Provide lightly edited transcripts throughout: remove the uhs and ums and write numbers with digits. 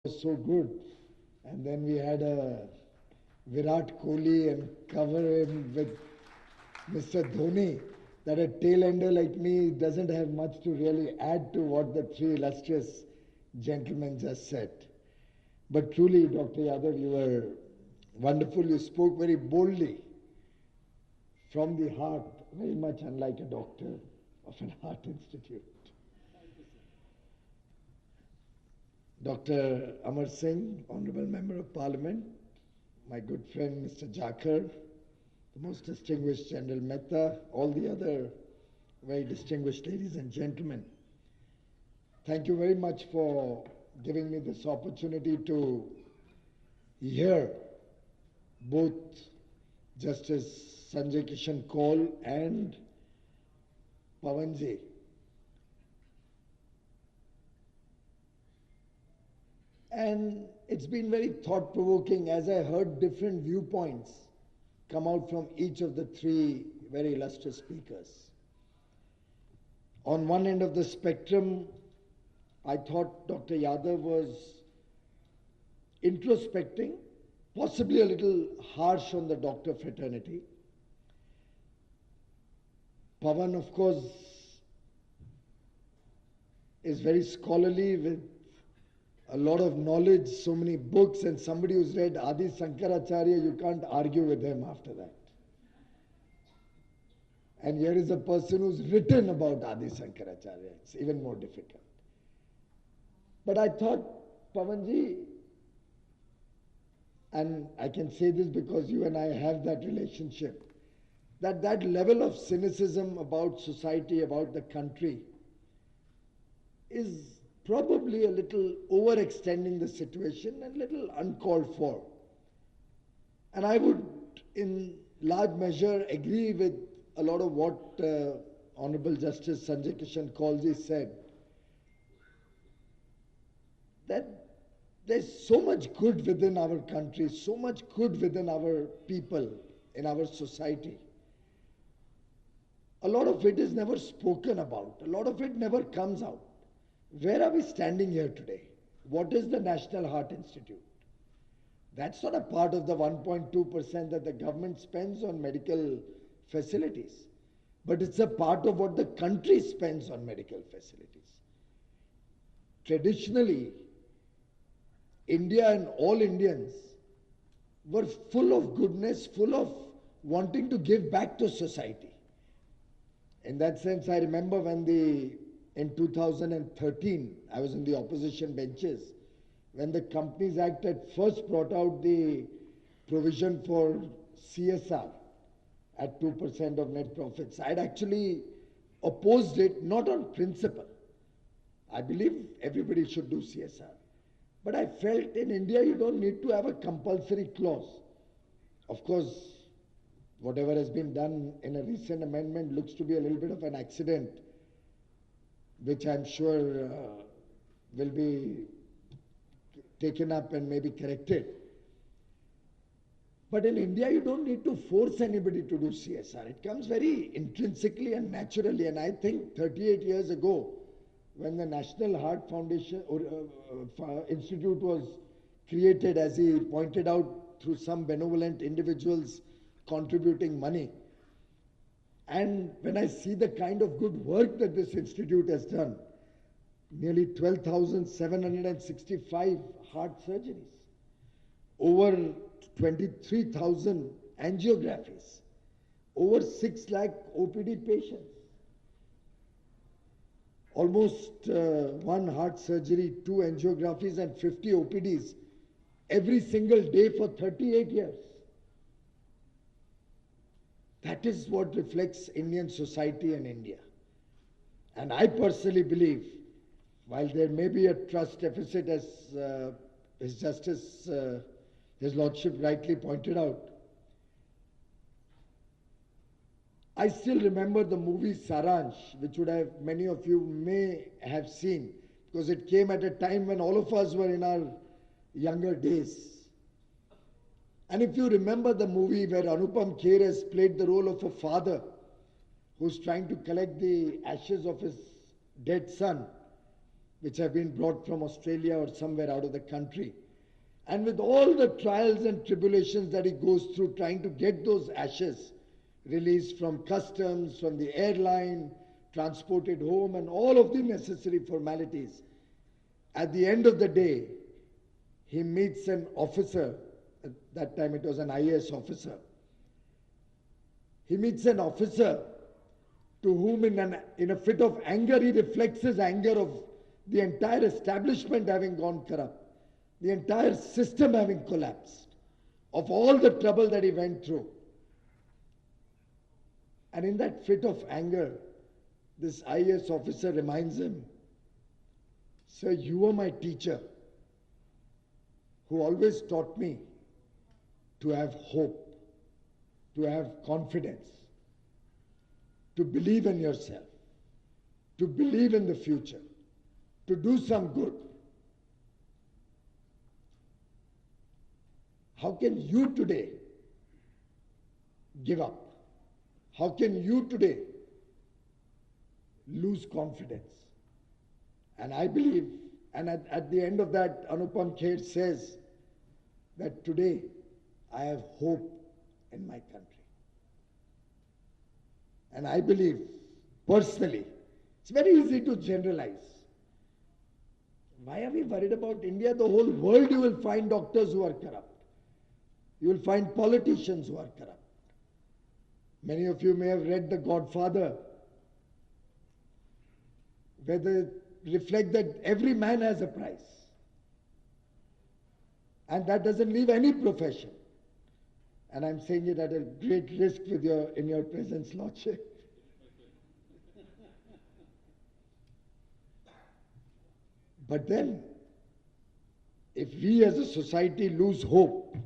was so good. And then we had a Virat Kohli and cover him with Mr. Dhoni, that a tail ender like me doesn't have much to really add to what the three illustrious gentlemen just said. But truly, Dr. Yadav, you were wonderful. You spoke very boldly from the heart, very much unlike a doctor of an heart institute. Dr. Amar Singh, Honorable Member of Parliament, my good friend Mr. Jakar, the most distinguished General Mehta, all the other very distinguished ladies and gentlemen. Thank you very much for giving me this opportunity to hear both Justice Sanjay Kishan Kaul and Pawanji. And it's been very thought-provoking as I heard different viewpoints come out from each of the three very illustrious speakers. On one end of the spectrum, I thought Dr. Yadav was introspecting, possibly a little harsh on the doctor fraternity. Pawan, of course, is very scholarly with a lot of knowledge, so many books, and somebody who's read Adi Sankaracharya, you can't argue with him after that. And here is a person who's written about Adi Sankaracharya. It's even more difficult. But I thought, Pawanji, and I can say this because you and I have that relationship, that level of cynicism about society, about the country, is probably a little overextending the situation and a little uncalled for. And I would, in large measure, agree with a lot of what Honorable Justice Sanjay Kishan Kaulji said, that there's so much good within our country, so much good within our people, in our society. A lot of it is never spoken about. A lot of it never comes out. Where are we standing here today? What is the National Heart Institute? That's not a part of the 1.2% that the government spends on medical facilities, but it's a part of what the country spends on medical facilities. Traditionally, India and all Indians were full of goodness, full of wanting to give back to society. In that sense, I remember when in 2013, I was in the opposition benches, when the Companies Act had first brought out the provision for CSR at 2% of net profits. I had actually opposed it, not on principle. I believe everybody should do CSR. But I felt in India you don't need to have a compulsory clause. Of course, whatever has been done in a recent amendment looks to be a little bit of an accident, which I'm sure will be taken up and maybe corrected. But in India, you don't need to force anybody to do CSR. It comes very intrinsically and naturally. And I think 38 years ago, when the National Heart Foundation Institute was created, as he pointed out, through some benevolent individuals contributing money, and when I see the kind of good work that this institute has done, nearly 12,765 heart surgeries, over 23,000 angiographies, over 6 lakh OPD patients, almost one heart surgery, 2 angiographies and 50 OPDs every single day for 38 years. That is what reflects Indian society and India. And I personally believe, while there may be a trust deficit, as His Lordship rightly pointed out, I still remember the movie Saransh, which many of you may have seen, because it came at a time when all of us were in our younger days. And if you remember the movie where Anupam Kher has played the role of a father who's trying to collect the ashes of his dead son, which have been brought from Australia or somewhere out of the country. And with all the trials and tribulations that he goes through trying to get those ashes released from customs, from the airline, transported home, and all of the necessary formalities, at the end of the day, he meets an officer. At that time it was an IAS officer. He meets an officer to whom in a fit of anger he reflects his anger of the entire establishment having gone corrupt, the entire system having collapsed, of all the trouble that he went through. And in that fit of anger, this IAS officer reminds him, "Sir, you were my teacher who always taught me to have hope, to have confidence, to believe in yourself, to believe in the future, to do some good. How can you today give up? How can you today lose confidence?" And I believe, and at the end of that, Anupam Kher says that today I have hope in my country. And I believe, personally, it's very easy to generalize. Why are we worried about India? The whole world you will find doctors who are corrupt. You will find politicians who are corrupt. Many of you may have read The Godfather, where they reflect that every man has a price. And that doesn't leave any profession. And I'm saying it at a great risk in your presence, Lordship. But then, if we as a society lose hope,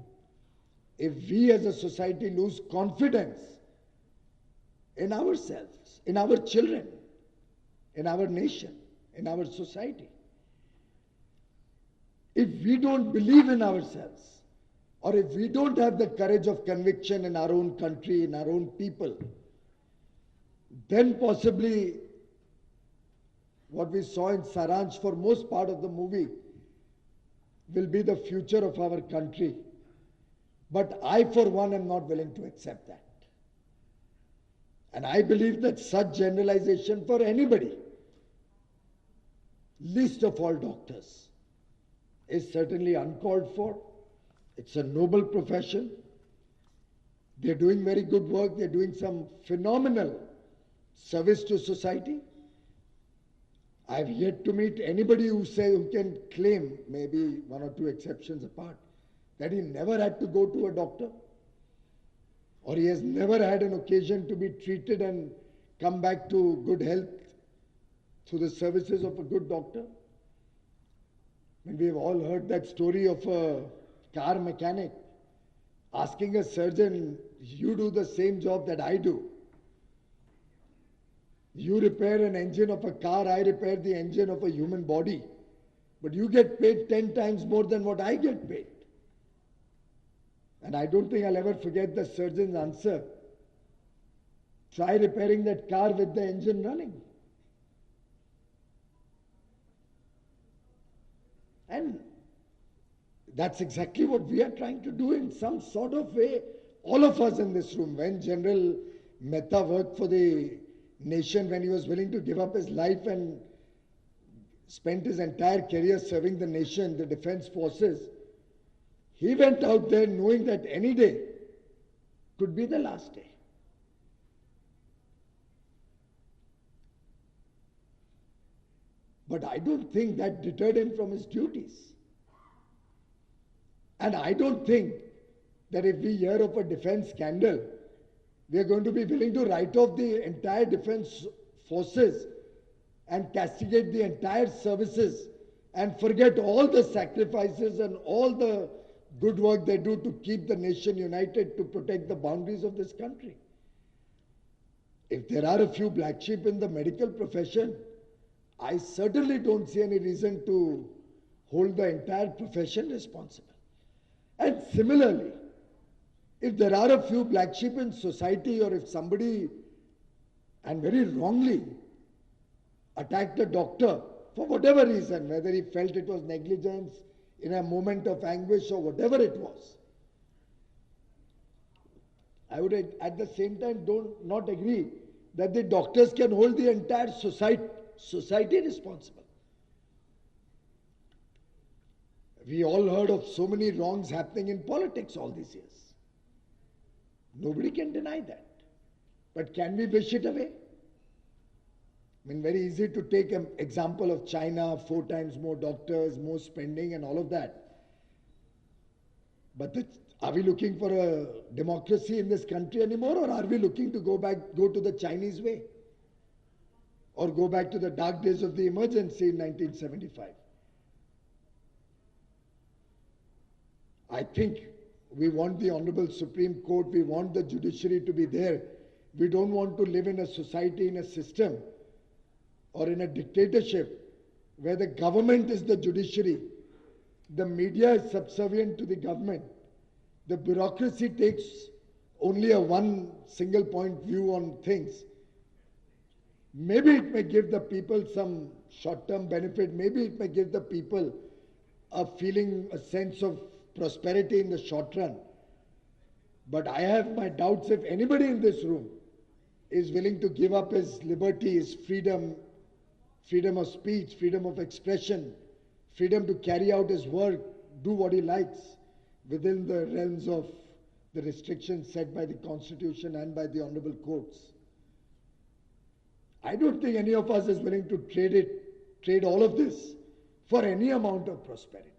if we as a society lose confidence in ourselves, in our children, in our nation, in our society, if we don't believe in ourselves, or if we don't have the courage of conviction in our own country, in our own people, then possibly what we saw in Saransh for most part of the movie will be the future of our country. But I, for one, am not willing to accept that. And I believe that such generalization for anybody, least of all doctors, is certainly uncalled for. It's a noble profession. They're doing very good work. They're doing some phenomenal service to society. I've yet to meet anybody who can claim, maybe one or two exceptions apart, that he never had to go to a doctor, or he has never had an occasion to be treated and come back to good health through the services of a good doctor. And we've all heard that story of a car mechanic asking a surgeon, "You do the same job that I do. You repair an engine of a car, I repair the engine of a human body. But you get paid 10 times more than what I get paid." And I don't think I'll ever forget the surgeon's answer. "Try repairing that car with the engine running." And that's exactly what we are trying to do in some sort of way. All of us in this room, when General Mehta worked for the nation, when he was willing to give up his life and spent his entire career serving the nation, the defense forces, he went out there knowing that any day could be the last day. But I don't think that deterred him from his duties. And I don't think that if we hear of a defense scandal, we are going to be willing to write off the entire defense forces and castigate the entire services and forget all the sacrifices and all the good work they do to keep the nation united, to protect the boundaries of this country. If there are a few black sheep in the medical profession, I certainly don't see any reason to hold the entire profession responsible. And similarly, if there are a few black sheep in society, or if somebody, and very wrongly, attacked a doctor, for whatever reason, whether he felt it was negligence in a moment of anguish or whatever it was. I would at the same time not agree that the doctors can hold the entire society responsible. We all heard of so many wrongs happening in politics all these years. Nobody can deny that. But can we wish it away? I mean, very easy to take an example of China, 4 times more doctors, more spending and all of that. But are we looking for a democracy in this country anymore, or are we looking to go to the Chinese way? Or go back to the dark days of the emergency in 1975? I think we want the Honorable Supreme Court, we want the judiciary to be there. We don't want to live in a society, in a system, or in a dictatorship where the government is the judiciary, the media is subservient to the government, the bureaucracy takes only a one single point view on things. Maybe it may give the people some short-term benefit, maybe it may give the people a feeling, a sense of prosperity in the short run. But I have my doubts if anybody in this room is willing to give up his liberty, his freedom, freedom of speech, freedom of expression, freedom to carry out his work, do what he likes within the realms of the restrictions set by the Constitution and by the honorable courts. I don't think any of us is willing to trade all of this for any amount of prosperity.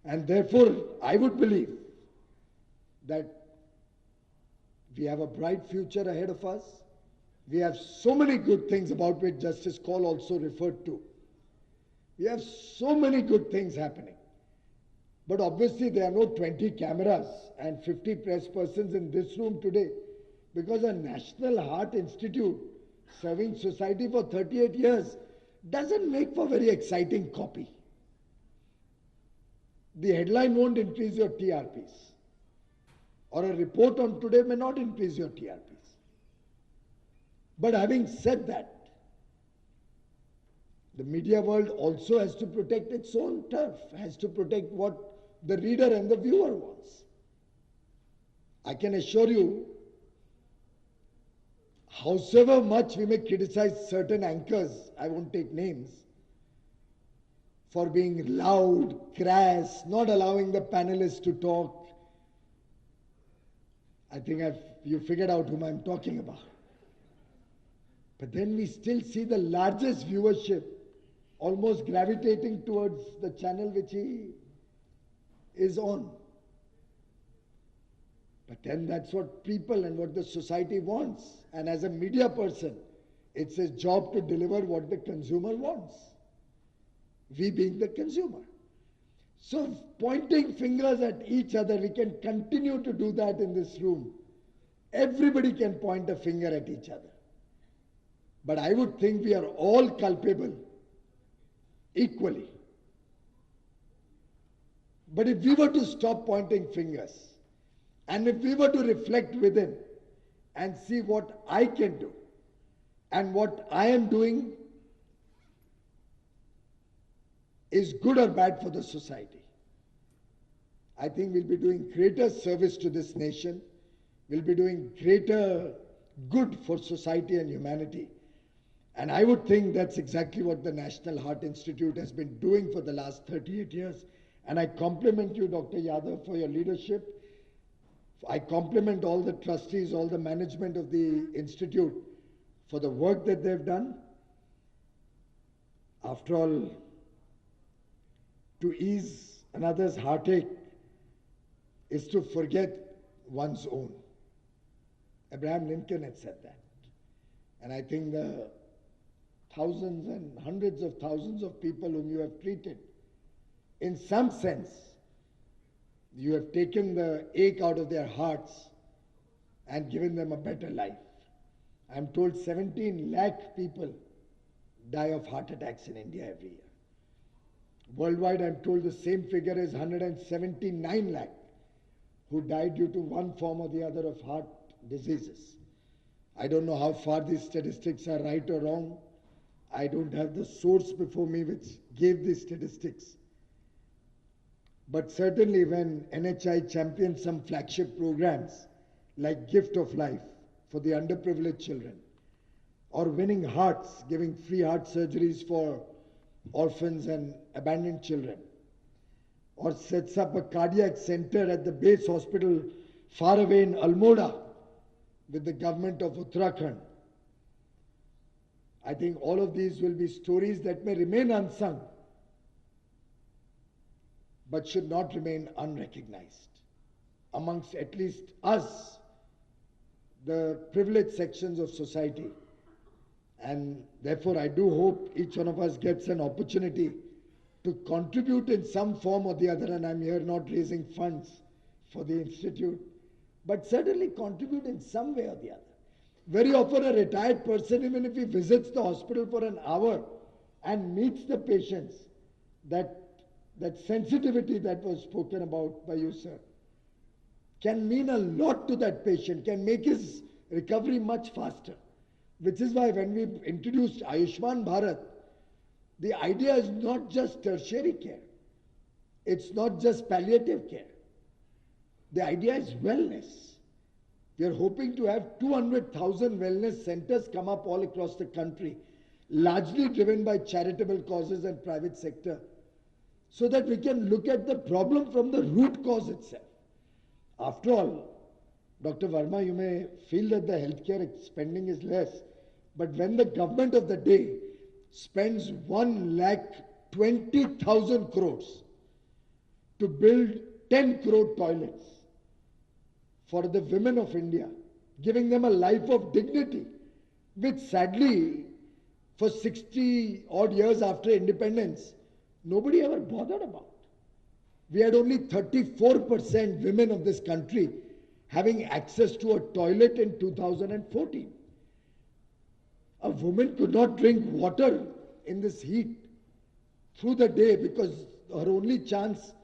And therefore, I would believe that we have a bright future ahead of us. We have so many good things about which Justice Kaul also referred to. We have so many good things happening. But obviously there are no 20 cameras and 50 press persons in this room today, because a National Heart Institute serving society for 38 years doesn't make for very exciting copy. The headline won't increase your TRPs. Or a report on today may not increase your TRPs. But having said that, the media world also has to protect its own turf, has to protect what the reader and the viewer wants. I can assure you, howsoever much we may criticize certain anchors, I won't take names, for being loud, crass, not allowing the panelists to talk. I think you figured out whom I'm talking about. But then we still see the largest viewership almost gravitating towards the channel which he is on. But then that's what people and what the society wants. And as a media person, it's his job to deliver what the consumer wants. We being the consumer. So pointing fingers at each other, we can continue to do that in this room. Everybody can point a finger at each other. But I would think we are all culpable equally. But if we were to stop pointing fingers, and if we were to reflect within and see what I can do and what I am doing is good or bad for the society, I think we'll be doing greater service to this nation, we'll be doing greater good for society and humanity. And I would think that's exactly what the National Heart Institute has been doing for the last 38 years. And I compliment you, Dr. Yadav, for your leadership. I compliment all the trustees, all the management of the institute for the work that they've done. After all, to ease another's heartache is to forget one's own. Abraham Lincoln had said that. And I think the thousands and hundreds of thousands of people whom you have treated, in some sense, you have taken the ache out of their hearts and given them a better life. I'm told 17 lakh people die of heart attacks in India every year. Worldwide, I'm told the same figure is 179 lakh who died due to one form or the other of heart diseases. I don't know how far these statistics are right or wrong. I don't have the source before me which gave these statistics. But certainly when NHI champions some flagship programs like Gift of Life for the underprivileged children, or Winning Hearts, giving free heart surgeries for orphans and abandoned children, or sets up a cardiac center at the base hospital far away in Almora with the government of Uttarakhand. I think all of these will be stories that may remain unsung, but should not remain unrecognized amongst at least us, the privileged sections of society. And therefore, I do hope each one of us gets an opportunity to contribute in some form or the other. And I'm here not raising funds for the institute, but certainly contribute in some way or the other. Very often a retired person, even if he visits the hospital for an hour and meets the patients, that sensitivity that was spoken about by you, sir, can mean a lot to that patient, can make his recovery much faster. Which is why when we introduced Ayushman Bharat, the idea is not just tertiary care. It's not just palliative care. The idea is wellness. We are hoping to have 200,000 wellness centers come up all across the country, largely driven by charitable causes and private sector, so that we can look at the problem from the root cause itself. After all, Dr. Verma, you may feel that the healthcare spending is less, but when the government of the day spends 1,20,000 crores to build 10 crore toilets for the women of India, giving them a life of dignity, which sadly, for 60 odd years after independence, nobody ever bothered about. We had only 34% women of this country having access to a toilet in 2014. A woman could not drink water in this heat through the day because her only chance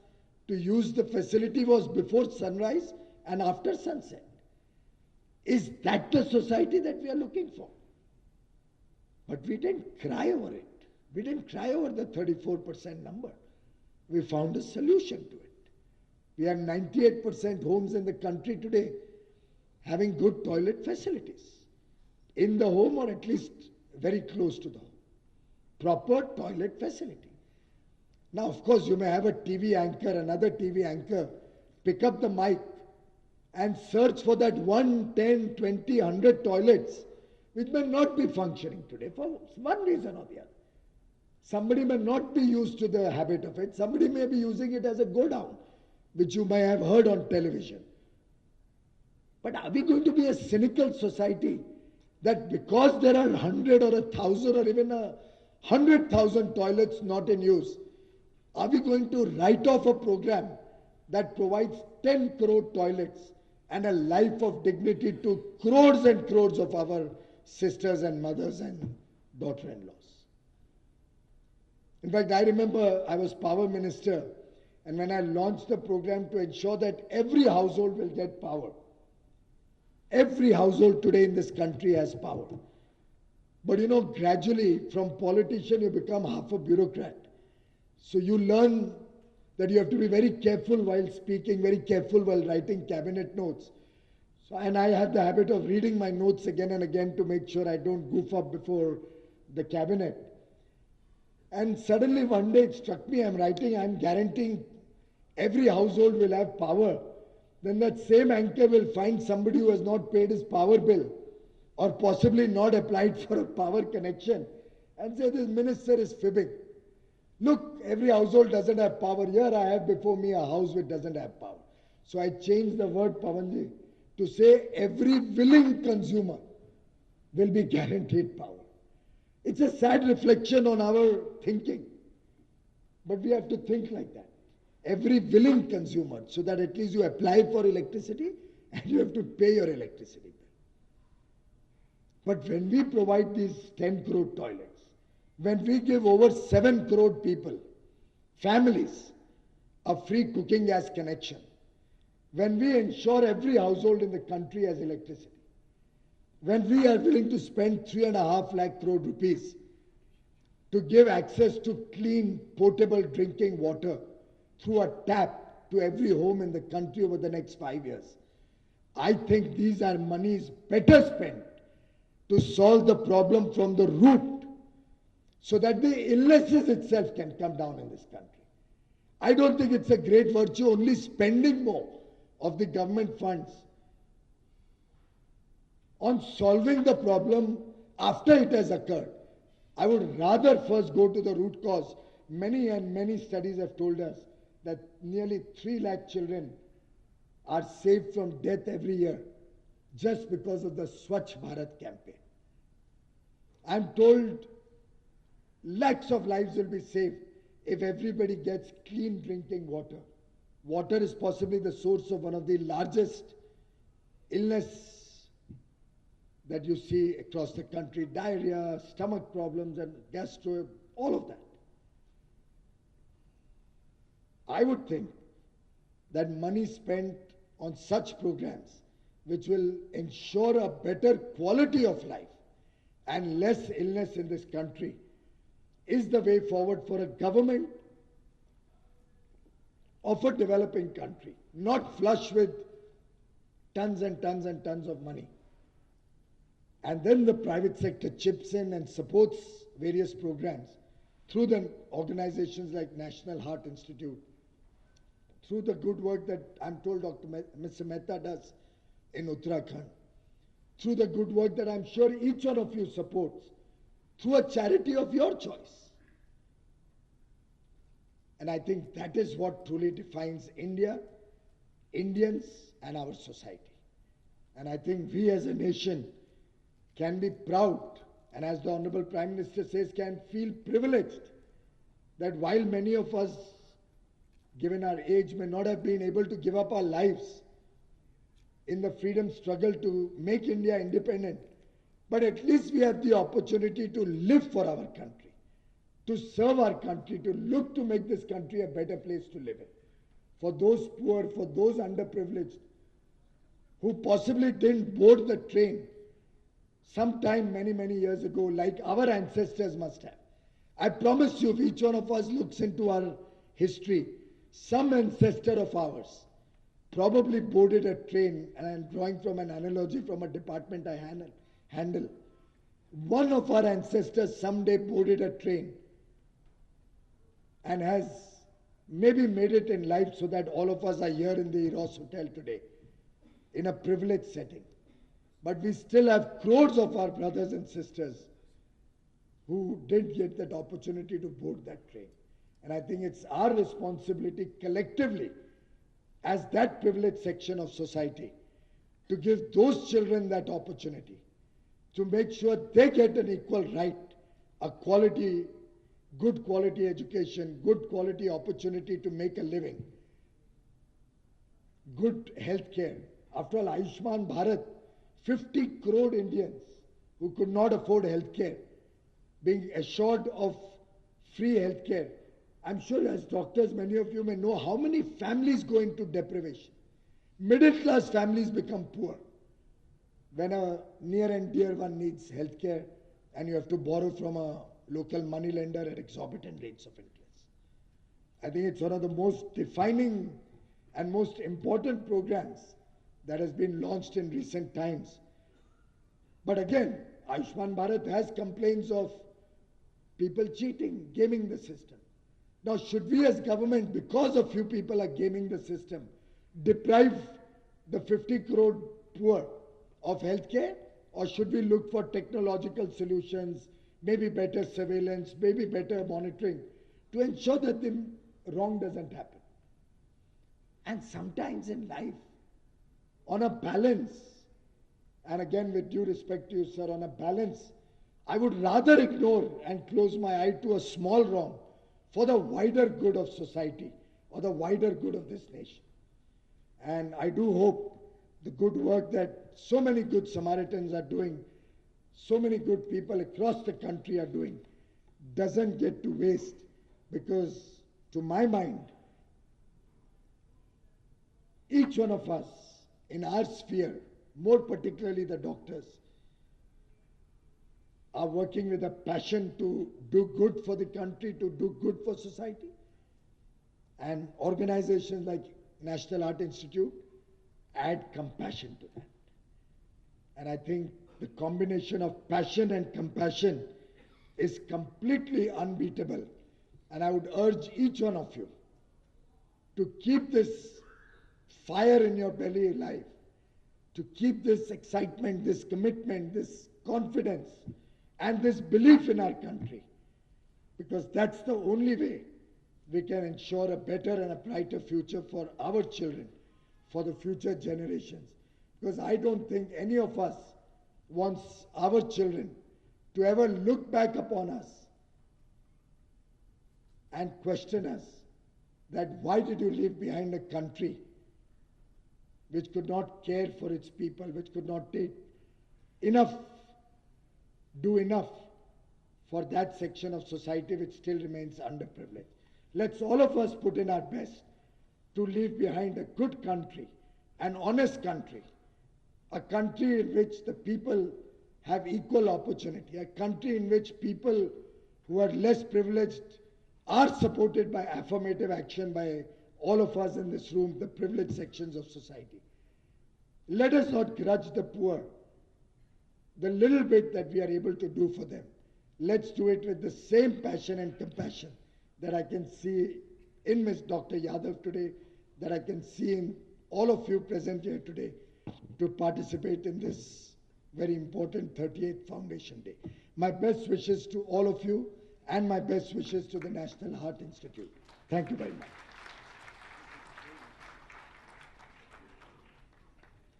to use the facility was before sunrise and after sunset. Is that the society that we are looking for? But we didn't cry over it. We didn't cry over the 34% number. We found a solution to it. We have 98% homes in the country today having good toilet facilities. In the home or at least very close to the home. Proper toilet facility. Now, of course, you may have a TV anchor, another TV anchor, pick up the mic and search for that 1, 10, 20, 100 toilets which may not be functioning today for one reason or the other. Somebody may not be used to the habit of it. Somebody may be using it as a go-down, which you may have heard on television. But are we going to be a cynical society that because there are 100 or 1,000 or even 100,000 toilets not in use, are we going to write off a program that provides 10 crore toilets and a life of dignity to crores and crores of our sisters and mothers and daughter-in-laws? In fact, I remember I was power minister, and when I launched the program to ensure that every household will get power. Every household today in this country has power. But you know, gradually from politician you become half a bureaucrat. So you learn that you have to be very careful while speaking, very careful while writing cabinet notes. So, and I have the habit of reading my notes again and again to make sure I don't goof up before the cabinet. And suddenly one day it struck me, I'm guaranteeing every household will have power. Then that same anchor will find somebody who has not paid his power bill or possibly not applied for a power connection and say this minister is fibbing. Look, every household doesn't have power. Here I have before me a house which doesn't have power. So I changed the word, Pavanji, to say every willing consumer will be guaranteed power. It's a sad reflection on our thinking. But we have to think like that. Every willing consumer, so that at least you apply for electricity and you have to pay your electricity bill. But when we provide these 10 crore toilets, when we give over 7 crore people, families, a free cooking gas connection, when we ensure every household in the country has electricity, when we are willing to spend 3.5 lakh crore rupees to give access to clean, portable drinking water through a tap to every home in the country over the next 5 years. I think these are monies better spent to solve the problem from the root so that the illnesses itself can come down in this country. I don't think it's a great virtue only spending more of the government funds on solving the problem after it has occurred. I would rather first go to the root cause. Many studies have told us that nearly 3 lakh children are saved from death every year just because of the Swachh Bharat campaign. I'm told lakhs of lives will be saved if everybody gets clean drinking water. Water is possibly the source of one of the largest illness that you see across the country: diarrhea, stomach problems, and gastro, all of that. I would think that money spent on such programs, which will ensure a better quality of life and less illness in this country, is the way forward for a government of a developing country, not flush with tons and tons and tons of money. And then the private sector chips in and supports various programs through the organizations like National Heart Institute, through the good work that I'm told Mr. Mehta does in Uttarakhand, through the good work that I'm sure each one of you supports, through a charity of your choice. And I think that is what truly defines India, Indians, and our society. And I think we as a nation can be proud, and as the Honorable Prime Minister says, can feel privileged that while many of us, given our age, may not have been able to give up our lives in the freedom struggle to make India independent, but at least we have the opportunity to live for our country, to serve our country, to look to make this country a better place to live in. For those poor, for those underprivileged, who possibly didn't board the train sometime many years ago, like our ancestors must have. I promise you, if each one of us looks into our history, some ancestor of ours probably boarded a train, and I'm drawing from an analogy from a department I handle. One of our ancestors someday boarded a train and has maybe made it in life so that all of us are here in the Eros Hotel today in a privileged setting. But we still have crores of our brothers and sisters who didn't get that opportunity to board that train. And I think it's our responsibility collectively, as that privileged section of society, to give those children that opportunity, to make sure they get an equal right, a quality, good quality education, good quality opportunity to make a living, good health care. After all, Ayushman Bharat, 50 crore Indians who could not afford health care being assured of free health care. I'm sure as doctors, many of you may know how many families go into deprivation. Middle class families become poor when a near and dear one needs health care and you have to borrow from a local money lender at exorbitant rates of interest. I think it's one of the most defining and most important programs that has been launched in recent times. But again, Ayushman Bharat has complaints of people cheating, gaming the system. Now, should we as government, because a few people are gaming the system, deprive the 50 crore poor of health care? Or should we look for technological solutions, maybe better surveillance, maybe better monitoring to ensure that the wrong doesn't happen? And sometimes in life, on a balance, and again with due respect to you, sir, on a balance, I would rather ignore and close my eye to a small wrong for the wider good of society or the wider good of this nation. And I do hope the good work that so many good Samaritans are doing, so many good people across the country are doing, doesn't get to waste, because to my mind, each one of us in our sphere, more particularly the doctors, are working with a passion to do good for the country, to do good for society. And organizations like National Art Institute add compassion to that. And I think the combination of passion and compassion is completely unbeatable. And I would urge each one of you to keep this fire in your belly alive, to keep this excitement, this commitment, this confidence, and this belief in our country. Because that's the only way we can ensure a better and a brighter future for our children, for the future generations. Because I don't think any of us wants our children to ever look back upon us and question us that why did you leave behind a country which could not care for its people, which could not take enough, do enough for that section of society which still remains underprivileged. Let's all of us put in our best to leave behind a good country, an honest country, a country in which the people have equal opportunity, a country in which people who are less privileged are supported by affirmative action by all of us in this room, the privileged sections of society. Let us not grudge the poor the little bit that we are able to do for them. Let's do it with the same passion and compassion that I can see in Ms. Dr. Yadav today, that I can see in all of you present here today to participate in this very important 38th Foundation Day. My best wishes to all of you and my best wishes to the National Heart Institute. Thank you very much.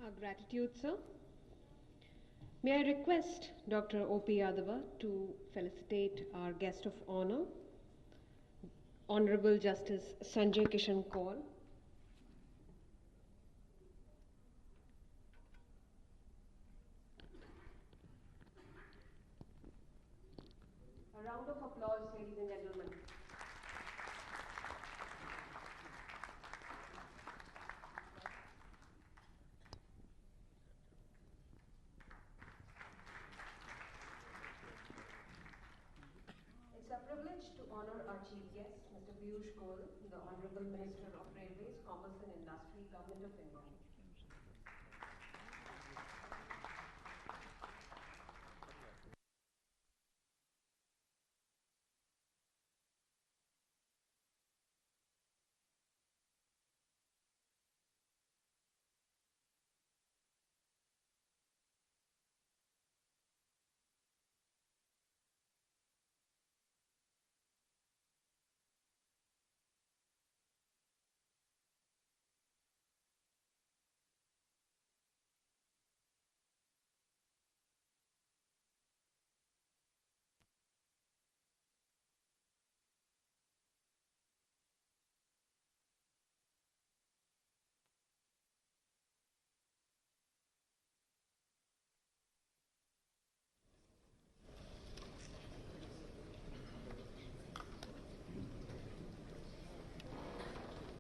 Our gratitude, sir. May I request Dr. O.P. Yadava to felicitate our guest of honor, Honorable Justice Sanjay Kishan Kaul. A round of applause, ladies and gentlemen. It's a privilege to honor our chief guest, Mr. Piyush Goyal, the Honorable Minister of Railways, Commerce and Industry, Government of India.